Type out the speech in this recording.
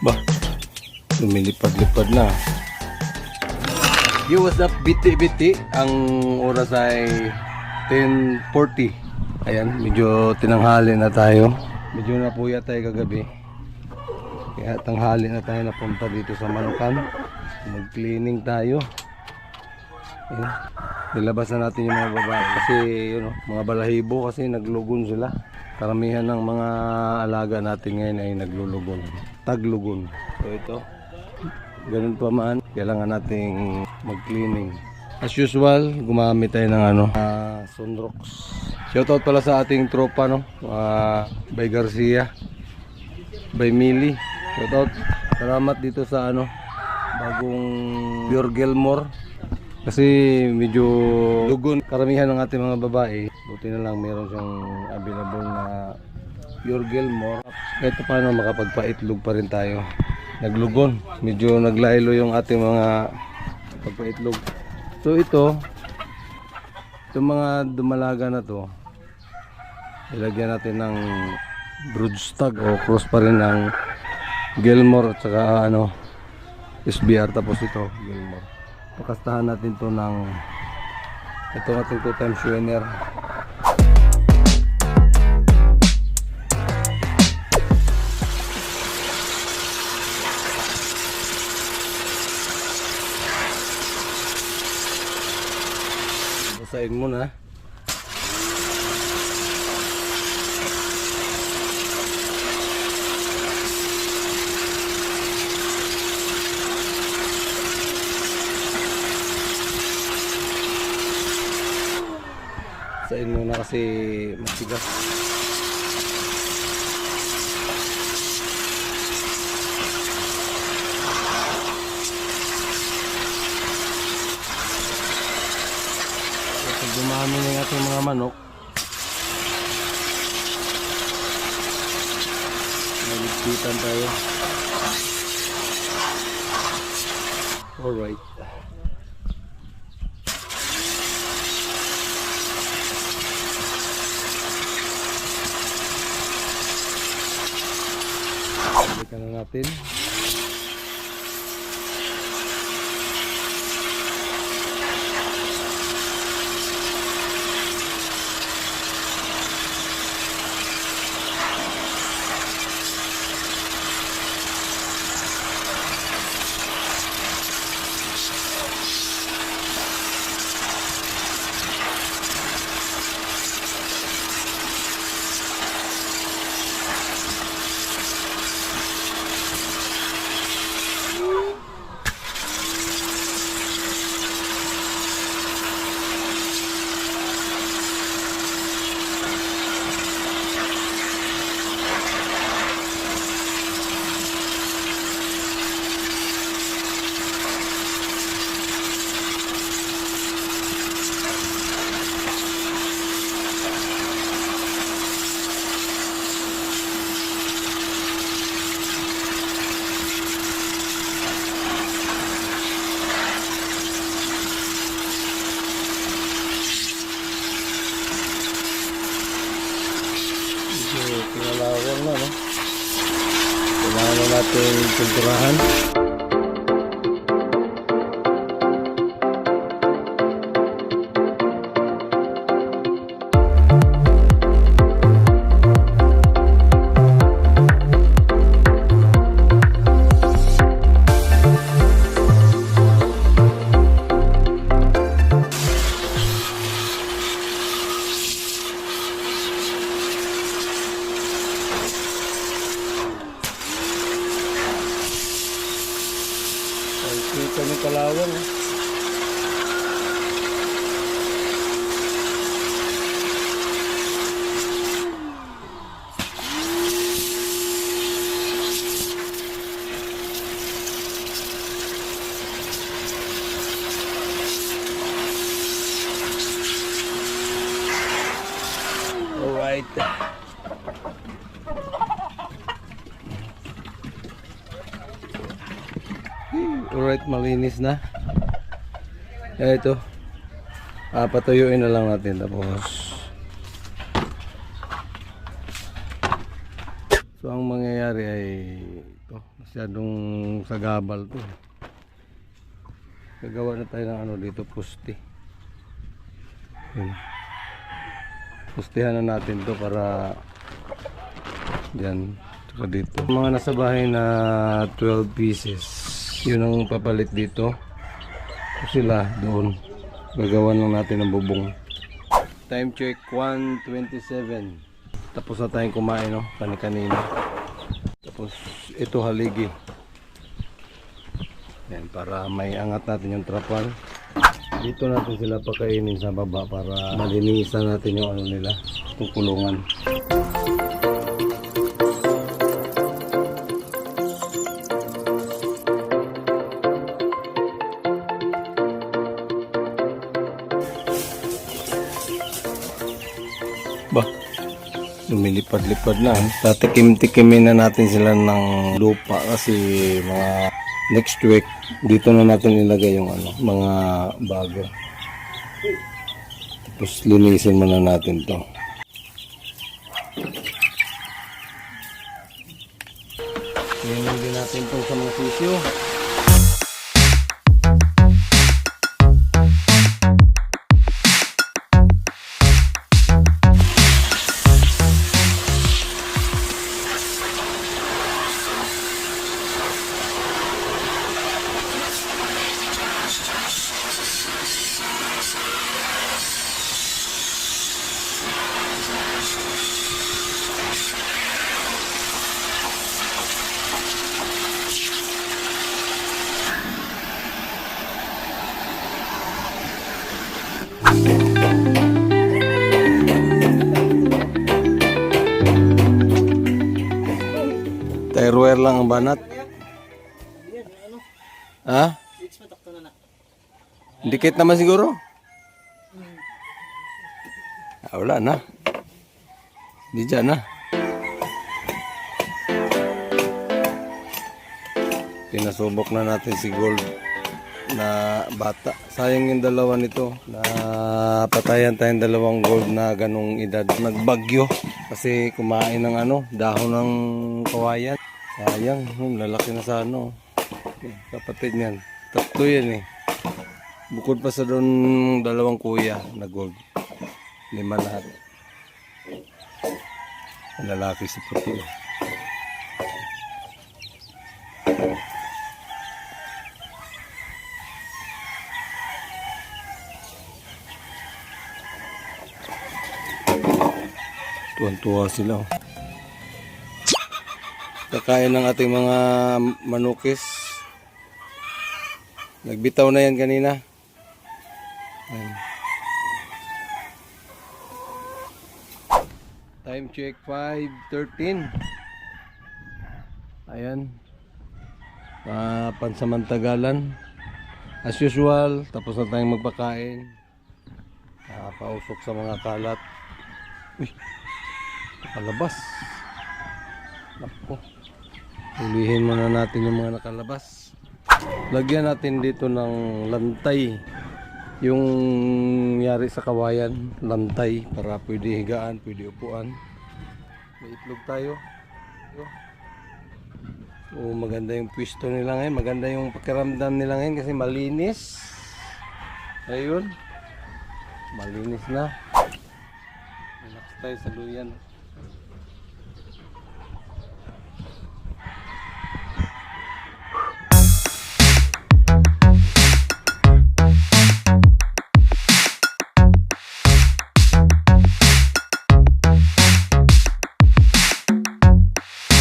Bah, lumilipad-lipad na. Yo, what's up, biti-biti? Ang oras ay 10:40. Ayan, medyo tinanghali na tayo. Medyo napuya tayo kagabi. Kaya tanghali na tayo napunta dito sa Manukan. Mag-cleaning tayo. Ayan. Nilabas na natin yung mga babae kasi yun, mga balahibo kasi naglugon sila. Karamihan ng mga alaga natin ngayon ay naglulugon, taglugon. So ito, ganun pa man, kailangan nating mag-cleaning. As usual, gumamit tayo ng Sunrox. Shoutout pala sa ating tropa, no? By Garcia, by Mili. Shoutout. Salamat dito sa bagong Pure Gilmore. Kasi medyo lugon karamihan ng ating mga babae. Buti na lang meron siyang available na Pure Gilmore. Kahit paano makapagpaitlog pa rin tayo. Naglugon, medyo naglaylo yung ating mga pagpaitlog. So itong mga dumalaga na to, ilagyan natin ng broodstag o cross pa rin ng Gilmore at saka SBR, tapos ito Gilmore. Pakastahan natin to ng itong ating 2 times winner. Basahin muna. Basahin muna kasi matigas. Pag dumami na yung ating mga manok, naligpitan tayo. Alright. Balikan na natin. Pinalawang na, no? Kailangan na natin pinturahan. Kita ng kalawang. Alright. Alright, malinis na. Ito. Patuyuin na lang natin tapos. So ang mangyayari ay to. Masyadong sagabal to. Gagawa na tayo ng ano dito, poste. Yun. Postehan na natin to para yan, saka dito. Mga nasa bahay na 12 pieces. Yun ang papalit dito. Sila doon. Gagawan lang natin ng bubong. Time check 1:27. Tapos na tayong kumain, no? Kani-kanina. Tapos ito haligi. Yan, para may angat natin yung trapal. Dito natin sila pakainin sa baba para malinisan natin yung ano nila, yung kulungan. Ba, lumilipad-lipad na. Tatikim-tikimin na natin sila ng lupa kasi mga next week dito na natin ilagay yung ano, mga bago. Tapos linisin muna natin to. Linisin din natin to sa mga sisyo. Tire lang ang banat. Ha? Dikit naman siguro. Wala na. Di dyan na. Pinasubok na natin si Gold na bata. Sayang yung dalawa nito. Napatayan tayong dalawang Gold na ganong edad. Nagbagyo kasi kumain ng ano, dahon ng kawayan. Sayang, lalaki na sa ano. Kapatid niyan. Tatlo yan eh. Bukod pa sa doon dalawang kuya na Gold. 5 lahat. Lalaki si puti. Tuwan-tuwa sila. Kakain ng ating mga manukis. Nagbitaw na yan kanina. Ayan. Time check 5:13. Ayan. Pansamantagalan. As usual, tapos na tayong magpakain. Pausok sa mga kalat. Uy, nakalabas. Nako. Hulihin muna natin yung mga nakalabas. Lagyan natin dito ng lantay. Yung yari sa kawayan, lantay para pwede higaan, pwede upuan. May itlog tayo. So, maganda yung pwesto nila ngayon, maganda yung pakiramdam nila ngayon kasi malinis. Ayun. Malinis na. Relax tayo sa luyan.